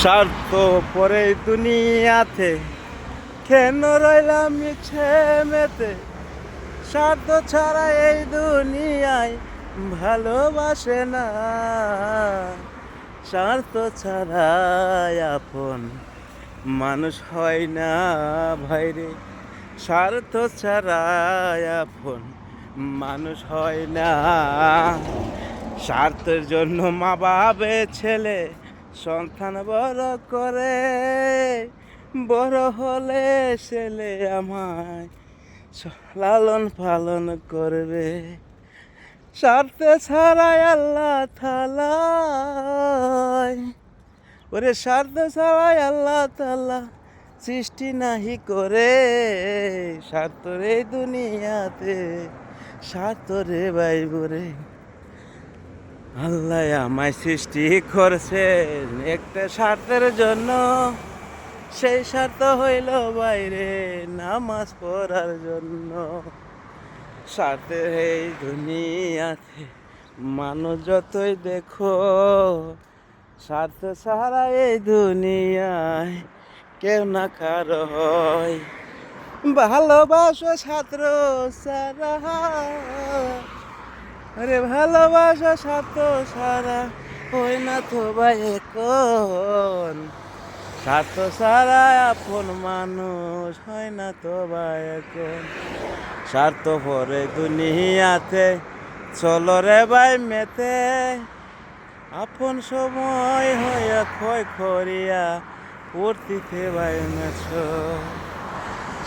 স্বার্থ পরে দুনিয়াতে কেন রইলাম মিছে মেতে। স্বার্থ ছাড়া এই দুনিয়ায় ভালোবাসে না। স্বার্থ ছাড়া আপন মানুষ হয় না ভাইরে। স্বার্থ ছাড়া আপন মানুষ হয় না। স্বার্থের জন্য মা বাবা ছেলে সন্তান বড় করে, বড় হলে ছেলে আমায় লালন পালন করবে। স্বার্থ ছাড়াই আল্লাহ তাআলাই, ওরে স্বার্থ ছাড়াই আল্লাহ তাআলা সৃষ্টি নাহি করে। স্বার্থ রে দুনিয়াতে, স্বার্থ রে বাইবরে। আল্লাহ আমায় সৃষ্টি করছেন একটা স্বার্থের জন্য। সেই স্বার্থ হইল বাইরে নামাজ পড়ার জন্য। স্বার্থের এই দুনিয়াতে মানুষ যতই দেখো, স্বার্থ ছাড়া এই দুনিয়ায় কেউ না কারো হয়। ভালোবাসো ছাত্র সারা, আরে ভালোবাসা স্বার্থ সারা হয় না তো ভাই এখন। স্বার্থ ছাড়া আপন মানুষ হয় না তো ভাই এখন। স্বার্থ পরে দুনিয়াতে চলো রে ভাই মেতে। আপন সময় হইয়া ক্ষয় করিয়া পড়তিতে ভাই মেছ।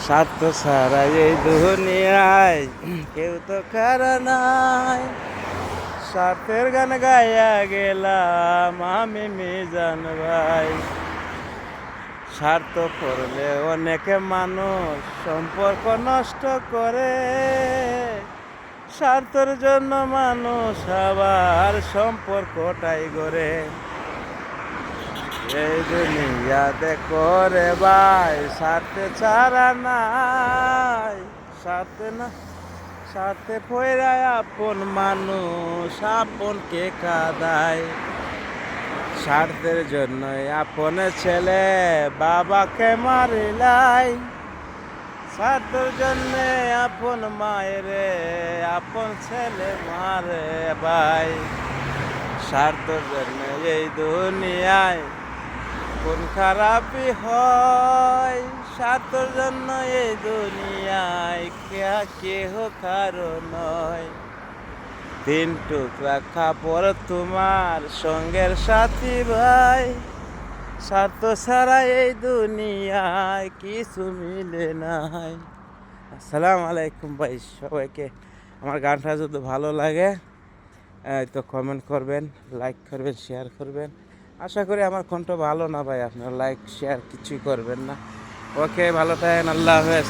স্বার্থ ছাড়া এই দুনিয়ায় কেউ তো কারা নাই। স্বার্থের গান গাইয়া গেলাম আমি মিজান ভাই। স্বার্থ করলে অনেকে মানুষ সম্পর্ক নষ্ট করে। স্বার্থের জন্য মানুষ আবার সম্পর্কটাই গড়ে। এই দুনিয়া দেখো রে ভাই, স্বার্থে ছাড়া নাই। স্বার্থে না, স্বার্থে পয়রায় আপন মানুষ আপনকে কাঁদায়। স্বার্থের জন্য আপন ছেলে বাবাকে মারিলাই। স্বার্থের জন্য আপন মায়েরে আপন ছেলে মারে ভাই। স্বার্থের জন্য এই দুনিয়ায় কোন খারাপই হয়। স্বার্থের জন্য এই দুনিয়ায় কেহ কারো নয়। তিন টুকরা কাপড় তোমার সঙ্গের সাথী ভাই। স্বার্থ ছাড়া এই দুনিয়ায় কিছু মিলে নাই। আসসালামু আলাইকুম ভাই সবাইকে। আমার গানটা যদি ভালো লাগে তো কমেন্ট করবেন, লাইক করবেন, শেয়ার করবেন। আশা করি আমার কণ্ঠ ভালো না ভাই, আপনারা লাইক শেয়ার কিছুই করবেন না। ওকে, ভালো থাকেন, আল্লাহ হাফেজ।